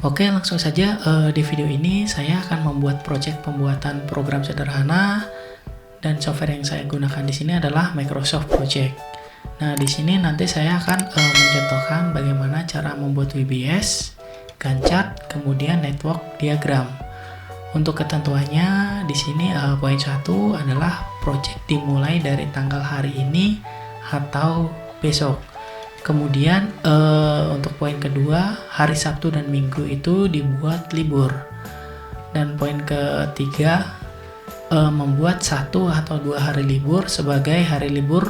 Oke, langsung saja di video ini saya akan membuat project pembuatan program sederhana dan software yang saya gunakan di sini adalah Microsoft Project. Nah, di sini nanti saya akan mencontohkan bagaimana cara membuat WBS, Gantt chart, kemudian network diagram. Untuk ketentuannya di sini poin 1 adalah project dimulai dari tanggal hari ini atau besok. Kemudian untuk poin kedua, hari Sabtu dan Minggu itu dibuat libur. Dan poin ketiga, membuat 1 atau 2 hari libur sebagai hari libur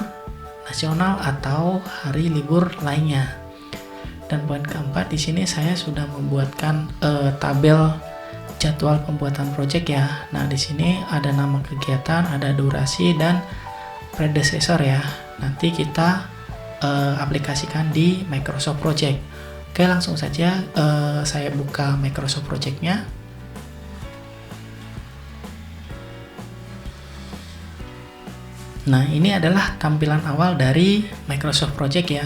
nasional atau hari libur lainnya. Dan poin keempat, di sini saya sudah membuatkan tabel jadwal pembuatan project ya. Nah, di sini ada nama kegiatan, ada durasi dan predecessor ya. Nanti kita aplikasikan di Microsoft Project. Oke, langsung saja saya buka Microsoft Project-nya. Nah, ini adalah tampilan awal dari Microsoft Project ya.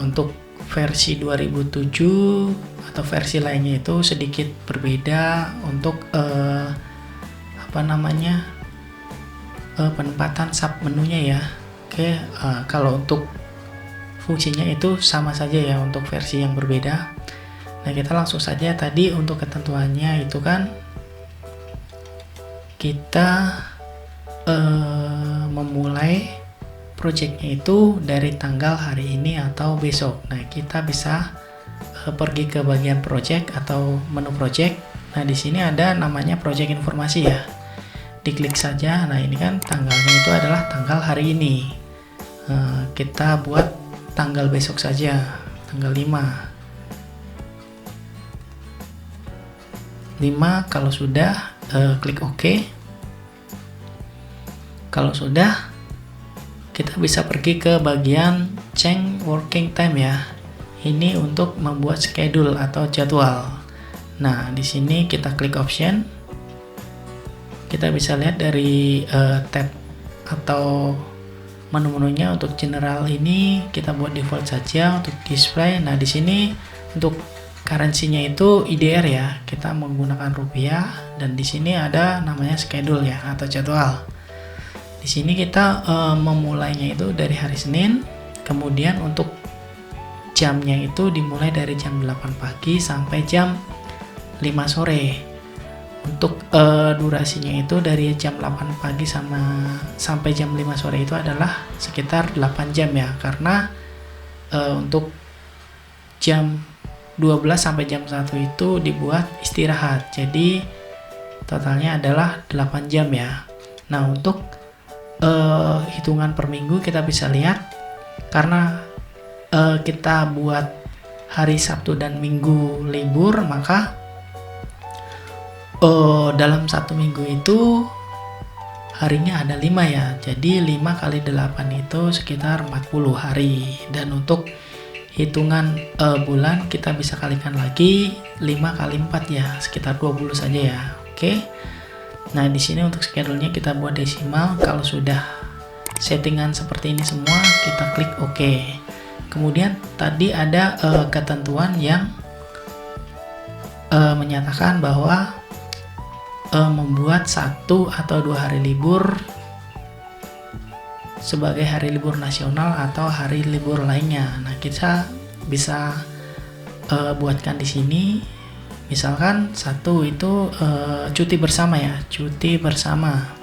Untuk versi 2007 atau versi lainnya itu sedikit berbeda untuk penempatan sub menunya ya. Oke, kalau untuk fungsinya itu sama saja ya untuk versi yang berbeda. Nah, kita langsung saja tadi untuk ketentuannya itu kan kita memulai projectnya itu dari tanggal hari ini atau besok. Nah, kita bisa pergi ke bagian project atau menu project. Nah, di sini ada namanya project informasi ya. Diklik saja. Nah, ini kan tanggalnya itu adalah tanggal hari ini. Kita buat tanggal besok saja, tanggal 5. Kalau sudah klik OK. Kalau sudah, kita bisa pergi ke bagian change working time ya. Ini untuk membuat schedule atau jadwal. Nah, di sini kita klik option. Kita bisa lihat dari tab atau menu-menunya. Untuk general ini kita buat default saja untuk display. Nah, di sini untuk currency-nya itu IDR ya. Kita menggunakan rupiah dan di sini ada namanya schedule ya atau jadwal. Di sini kita memulainya itu dari hari Senin. Kemudian untuk jamnya itu dimulai dari jam 8 pagi sampai jam 5 sore. Untuk durasinya itu dari jam 8 pagi sampai jam 5 sore itu adalah sekitar 8 jam ya. Karena untuk jam 12 sampai jam 1 itu dibuat istirahat. Jadi totalnya adalah 8 jam ya. Nah, untuk hitungan per minggu kita bisa lihat karena kita buat hari Sabtu dan Minggu libur, maka dalam satu minggu itu harinya ada 5 ya. Jadi 5 kali 8 itu sekitar 40 hari. Dan untuk hitungan bulan kita bisa kalikan lagi 5 kali 4 ya, sekitar 20 saja ya. Oke. Nah, di sini untuk schedule-nya kita buat desimal. Kalau sudah settingan seperti ini semua, kita klik OK. Kemudian tadi ada ketentuan yang menyatakan bahwa membuat 1 atau 2 hari libur sebagai hari libur nasional atau hari libur lainnya. Nah, kita bisa buatkan di sini. Misalkan 1 itu cuti bersama ya, cuti bersama.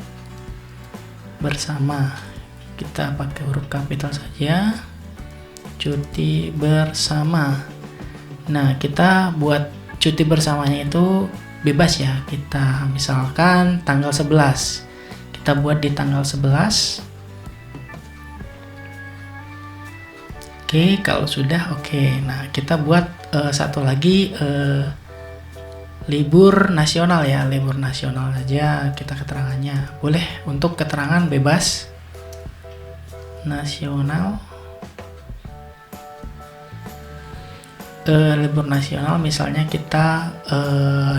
Kita pakai huruf kapital saja. Cuti bersama. Nah, kita buat cuti bersamanya itu bebas ya. Kita misalkan tanggal 11. Kita buat di tanggal 11. Oke, kalau sudah oke. Nah, kita buat satu lagi libur nasional ya, libur nasional aja kita keterangannya. Boleh untuk keterangan bebas nasional. Libur nasional misalnya kita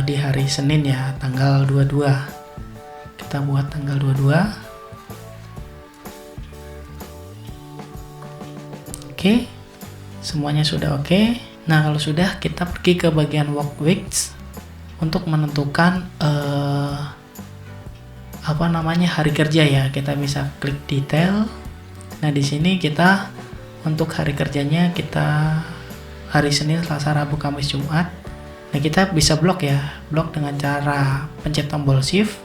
di hari Senin ya, tanggal 22. Kita buat tanggal 22. Oke. Semuanya sudah oke. Nah, kalau sudah, kita pergi ke bagian work weeks untuk menentukan hari kerja ya. Kita bisa klik detail. Nah, di sini kita untuk hari kerjanya kita hari Senin, Selasa, Rabu, Kamis, Jumat. Nah, kita bisa blok ya. Blok dengan cara pencet tombol shift.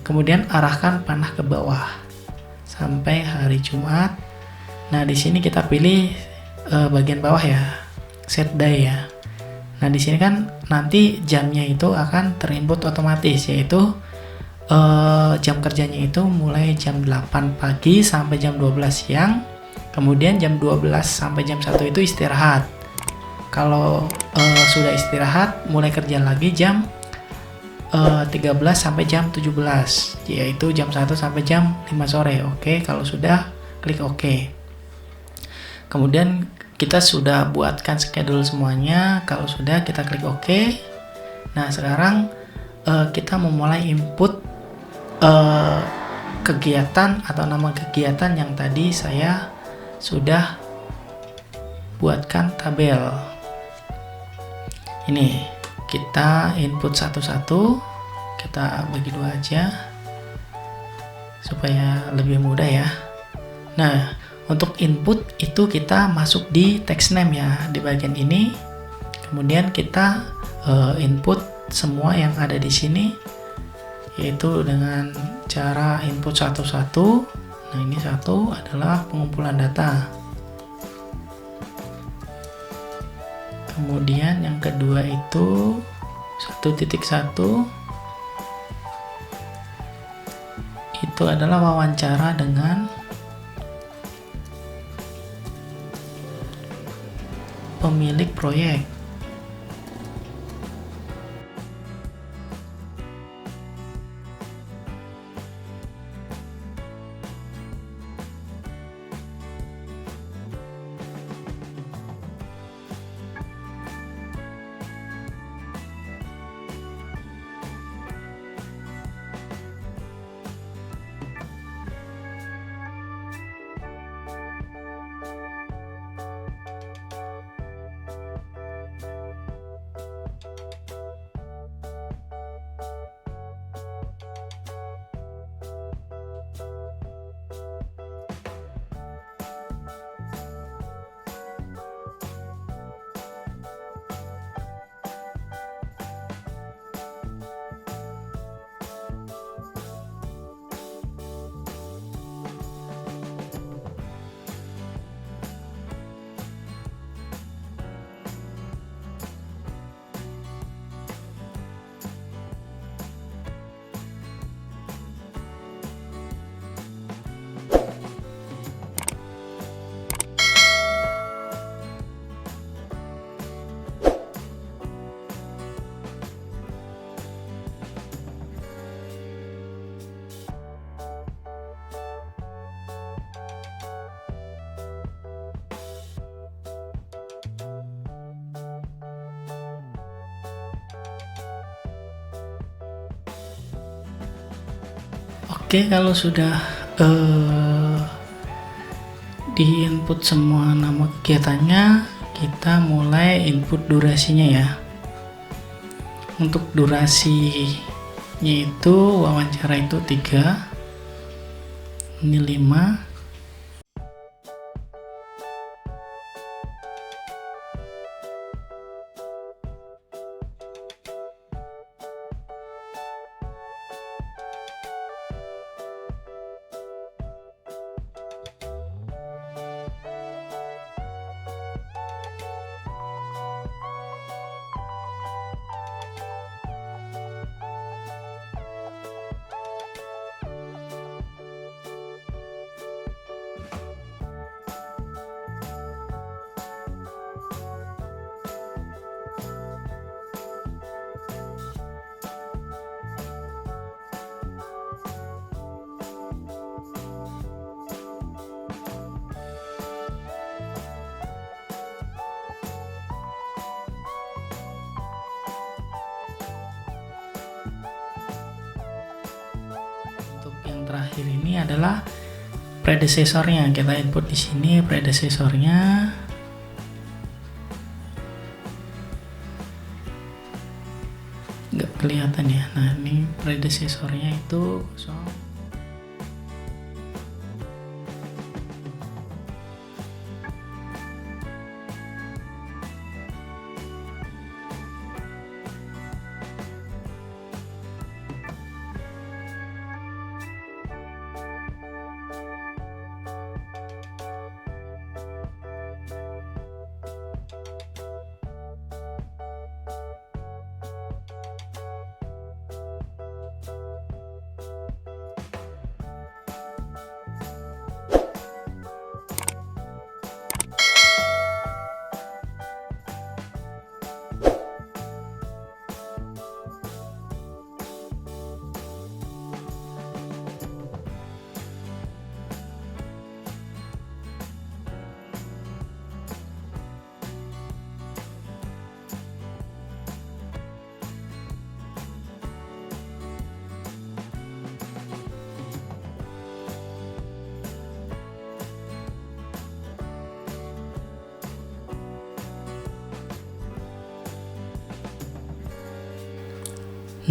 Kemudian arahkan panah ke bawah sampai hari Jumat. Nah, di sini kita pilih bagian bawah ya, set day ya. Nah, di sini kan nanti jamnya itu akan terinput otomatis, yaitu jam kerjanya itu mulai jam 8 pagi sampai jam 12 siang. Kemudian jam 12 sampai jam 1 itu istirahat. Kalau sudah istirahat, mulai kerja lagi jam 13 sampai jam 17, yaitu jam 1 sampai jam 5 sore. Oke, kalau sudah, klik OK. Kemudian kita sudah buatkan schedule semuanya. Kalau sudah, kita klik OK. Nah, sekarang kita memulai input kegiatan atau nama kegiatan yang tadi saya sudah buatkan tabel. Ini kita input satu-satu, kita bagi dua aja supaya lebih mudah ya. Nah, untuk input itu kita masuk di text name ya, di bagian ini. Kemudian kita input semua yang ada di sini, yaitu dengan cara input satu-satu. Nah, ini satu adalah pengumpulan data. Kemudian yang kedua itu 1.1 itu adalah wawancara dengan pemilik proyek. Oke, kalau sudah di input semua nama kegiatannya, kita mulai input durasinya ya. Untuk durasinya itu wawancara itu 3, ini 5. Terakhir ini adalah predecessornya, kita input di sini predecessornya. kelihatan ya. Nah, ini predecesornya itu kosong.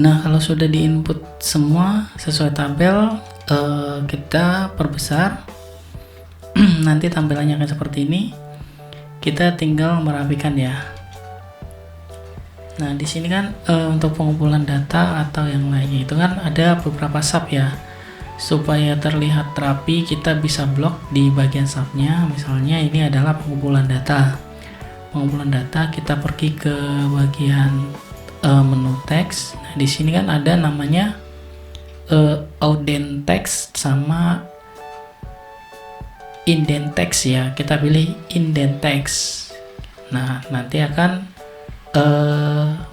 Nah, kalau sudah diinput semua sesuai tabel, kita perbesar. Nanti tampilannya akan seperti ini. Kita tinggal merapikan ya. Nah, di sini kan untuk pengumpulan data atau yang lainnya itu kan ada beberapa sub ya. Supaya terlihat rapi, kita bisa blok di bagian subnya. Misalnya ini adalah pengumpulan data. Pengumpulan data, kita pergi ke bagian menu teks. Nah, di sini kan ada namanya outdent text sama indent text ya. Kita pilih indent text. Nah, nanti akan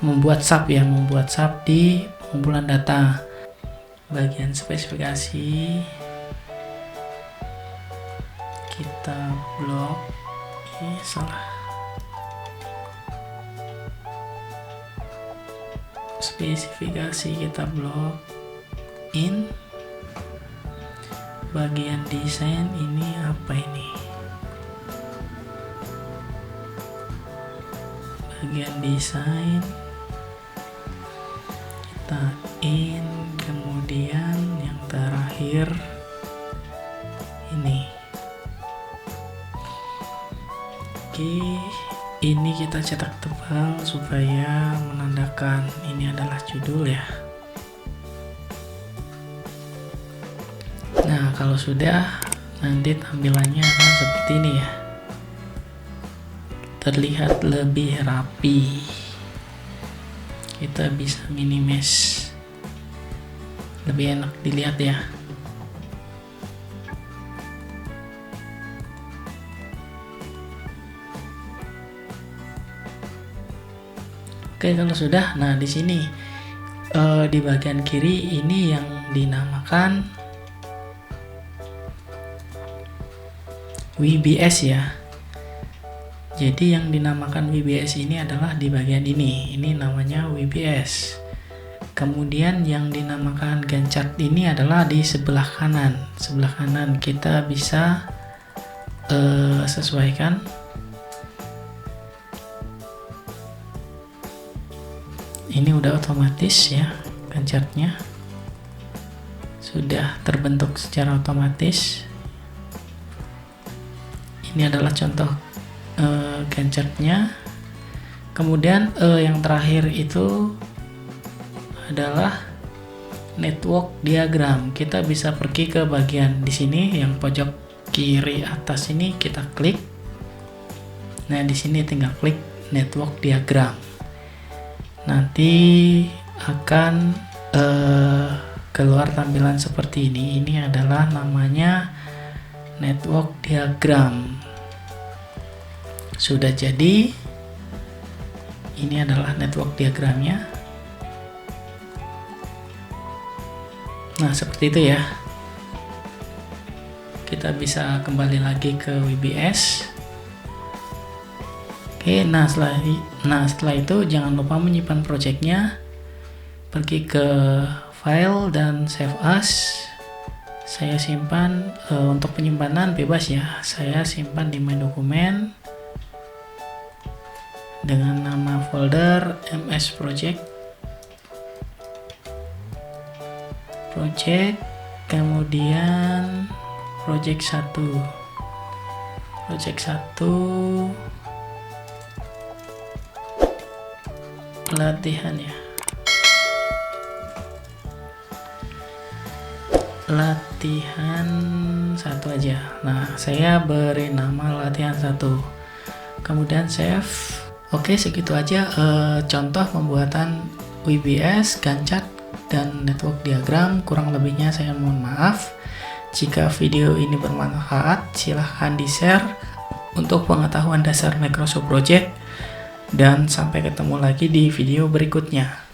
membuat sub ya, membuat sub di pengumpulan data. Bagian spesifikasi kita blok. Salah. Spesifikasi kita blok in. Bagian desain ini apa ini? Bagian desain kita in, kemudian yang terakhir ini. Oke, ini kita cetak tebal supaya menandakan ini adalah judul ya. Nah, kalau sudah, nanti tampilannya akan seperti ini ya. Terlihat lebih rapi. Kita bisa minimize. Lebih enak dilihat ya. Oke, kalau sudah, nah di sini di bagian kiri ini yang dinamakan WBS ya. Jadi yang dinamakan WBS ini adalah di bagian ini. Ini namanya WBS. Kemudian yang dinamakan Gantt chart ini adalah di sebelah kanan. Sebelah kanan kita bisa sesuaikan. Ini udah otomatis ya, Gantt chart-nya sudah terbentuk secara otomatis. Ini adalah contoh Gantt chart-nya. Kemudian yang terakhir itu adalah network diagram. Kita bisa pergi ke bagian di sini yang pojok kiri atas ini, kita klik. Nah, di sini tinggal klik network diagram. Nanti akan keluar tampilan seperti ini. Ini adalah namanya network diagram. Sudah jadi. Ini adalah network diagramnya. Nah, seperti itu ya. Kita bisa kembali lagi ke WBS. Oke, nah setelah itu jangan lupa menyimpan projectnya. Pergi ke file dan save as. Saya simpan untuk penyimpanan bebas ya. Saya simpan di main dokumen dengan nama folder MS Project. project, kemudian project 1 latihan ya, latihan 1 aja. Nah, saya beri nama latihan 1, kemudian save. Oke, segitu aja contoh pembuatan WBS, Gantt chart, dan network diagram. Kurang lebihnya saya mohon maaf. Jika video ini bermanfaat, silahkan di-share untuk pengetahuan dasar Microsoft Project, dan sampai ketemu lagi di video berikutnya.